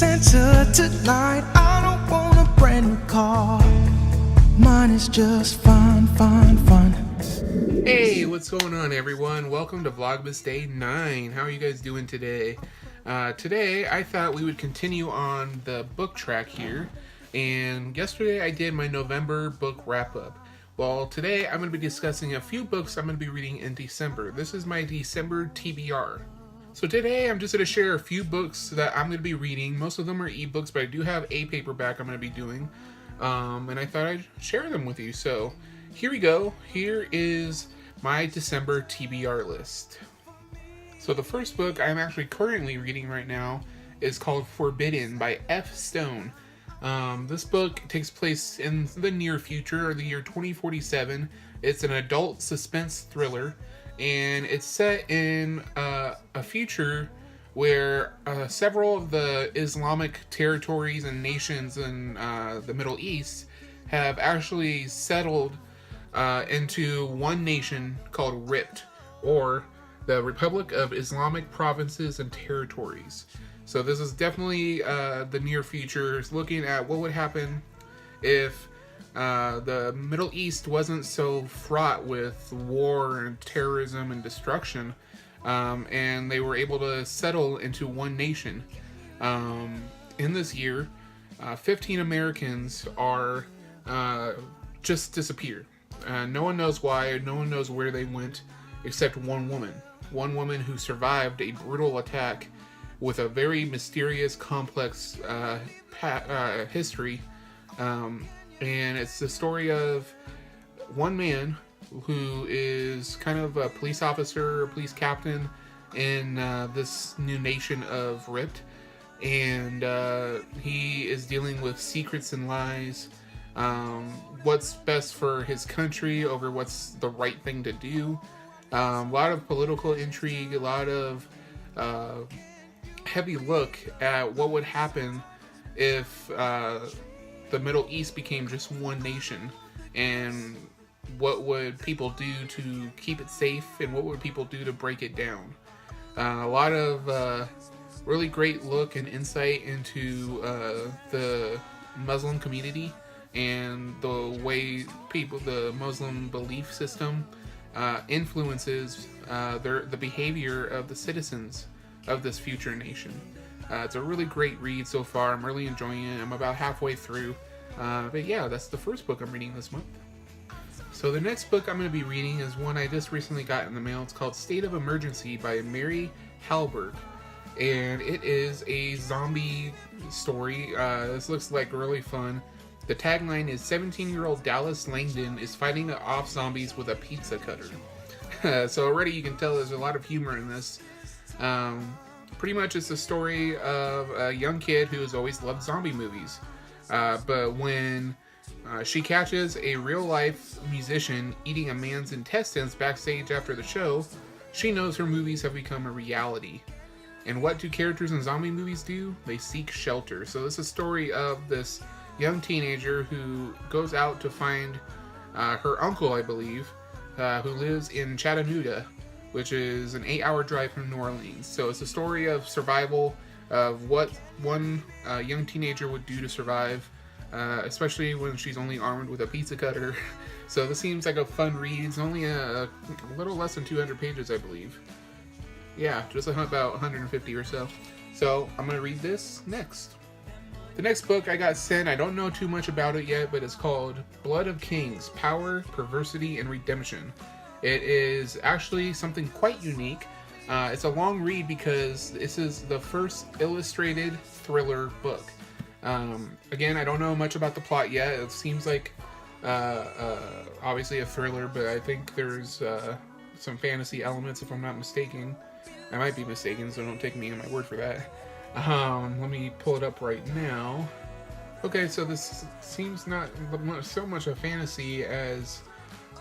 Santa tonight. I don't want a brand new car. Mine is just fine, fine, fine. Hey, what's going on, everyone? Welcome to Vlogmas Day 9. How are you guys doing today? Today, I thought we would continue on the book track here. And yesterday, I did my November book wrap-up. Well, today, I'm going to be discussing a few books I'm going to be reading in December. This is my December TBR. So today, I'm just going to share a few books that I'm going to be reading. Most of them are ebooks, but I do have a paperback I'm going to be doing. And I thought I'd share them with you. So here we go. Here is my December TBR list. So the first book I'm actually currently reading right now is called Forbidden by F. Stone. This book takes place in the near future, or the year 2047. It's an adult suspense thriller, and it's set in a future where several of the Islamic territories and nations in the Middle East have actually settled into one nation called RIPT, or the Republic of Islamic Provinces and Territories. So this is definitely the near future. It's looking at what would happen if the Middle East wasn't so fraught with war and terrorism and destruction, and they were able to settle into one nation. In this year, 15 Americans are just disappeared. No one knows why, no one knows where they went, except one woman. One woman who survived a brutal attack with a very mysterious, complex history. And it's the story of one man who is kind of a police officer, a police captain in this new nation of Ript. And he is dealing with secrets and lies, what's best for his country over what's the right thing to do. A lot of political intrigue, a lot of heavy look at what would happen if the Middle East became just one nation, and what would people do to keep it safe, and what would people do to break it down. A lot of really great look and insight into the Muslim community and the way the Muslim belief system influences the behavior of the citizens of this future nation. It's a really great read so far. I'm really enjoying it. I'm about halfway through. But yeah, that's the first book I'm reading this month. So the next book I'm going to be reading is one I just recently got in the mail. It's called State of Emergency by Mary Hallberg. And it is a zombie story. This looks like really fun. The tagline is 17-year-old Dallas Langdon is fighting off zombies with a pizza cutter. So already you can tell there's a lot of humor in this. Pretty much it's the story of a young kid who has always loved zombie movies. But when she catches a real-life musician eating a man's intestines backstage after the show, she knows her movies have become a reality. And what do characters in zombie movies do? They seek shelter. So this is a story of this young teenager who goes out to find her uncle, I believe, who lives in Chattanooga, which is an 8-hour drive from New Orleans. So it's a story of survival, of what one young teenager would do to survive, especially when she's only armed with a pizza cutter. So this seems like a fun read. It's only a little less than 200 pages, I believe. Yeah, just about 150 or so. So I'm going to read this next. The next book I got sent, I don't know too much about it yet, but it's called Blood of Kings, Power, Perversity, and Redemption. It is actually something quite unique. It's a long read because this is the first illustrated thriller book. Again, I don't know much about the plot yet. It seems like obviously a thriller, but I think there's some fantasy elements, if I'm not mistaken. I might be mistaken, so don't take me on my word for that. Let me pull it up right now. Okay, so this seems not so much a fantasy as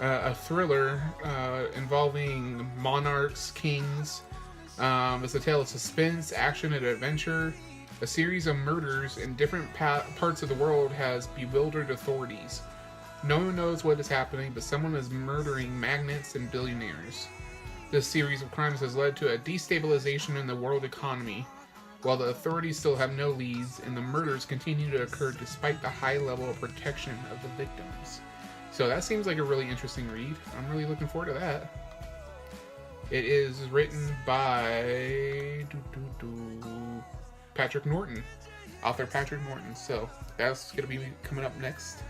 a thriller involving monarchs, kings. It's a tale of suspense, action, and adventure. A series of murders in different parts of the world has bewildered authorities. No one knows what is happening, but someone is murdering magnates and billionaires. This series of crimes has led to a destabilization in the world economy. while the authorities still have no leads and the murders continue to occur despite the high level of protection of the victims. So that seems like a really interesting read. I'm really looking forward to that. It is written by Patrick Norton, author Patrick Norton. So that's going to be coming up next.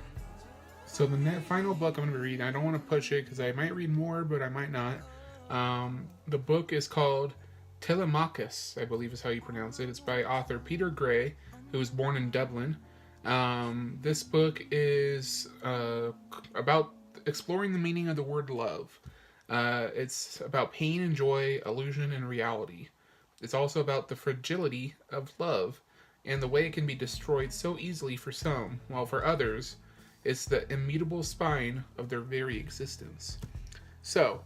So the final book I'm going to be reading, I don't want to push it because I might read more, but I might not. The book is called Telemachus, I believe is how you pronounce it. It's by author Peter Gray, who was born in Dublin. This book is about exploring the meaning of the word love. It's about pain and joy, illusion and reality. It's also about the fragility of love and the way it can be destroyed so easily for some, while for others, it's the immutable spine of their very existence. So,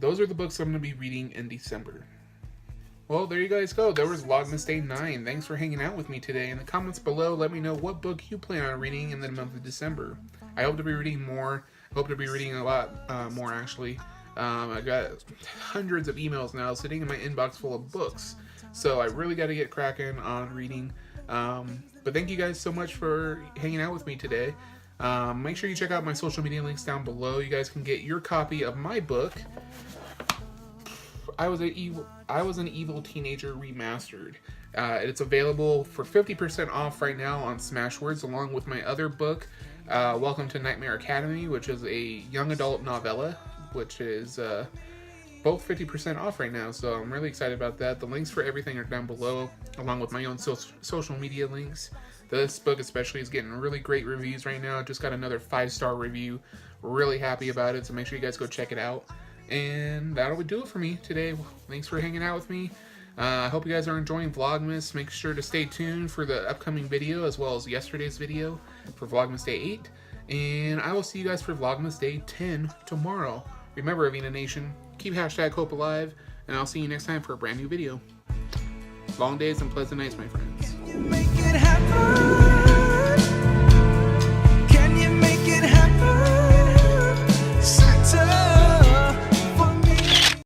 those are the books I'm going to be reading in December. Well, there you guys go. There was Vlogmas Day 9. Thanks for hanging out with me today. In the comments below, let me know what book you plan on reading in the month of December. I hope to be reading more. I hope to be reading a lot more, actually. I got hundreds of emails now sitting in my inbox full of books. So I really got to get cracking on reading. But thank you guys so much for hanging out with me today. Make sure you check out my social media links down below. You guys can get your copy of my book, I Was an Evil Teenager Remastered. It's available for 50% off right now on Smashwords, along with my other book, Welcome to Nightmare Academy, which is a young adult novella, which is both 50% off right now, so I'm really excited about that. The links for everything are down below, along with my own social media links. This book especially is getting really great reviews right now. Just got another 5-star review. Really happy about it, so make sure you guys go check it out. And that'll do it for me today. Thanks for hanging out with me. I hope you guys are enjoying Vlogmas. Make sure to stay tuned for the upcoming video, as well as yesterday's video for Vlogmas Day 8. And I will see you guys for Vlogmas Day 10 tomorrow. Remember, Avena Nation, keep #hope alive, and I'll see you next time for a brand new video. Long days and pleasant nights, my friends. Make it happen.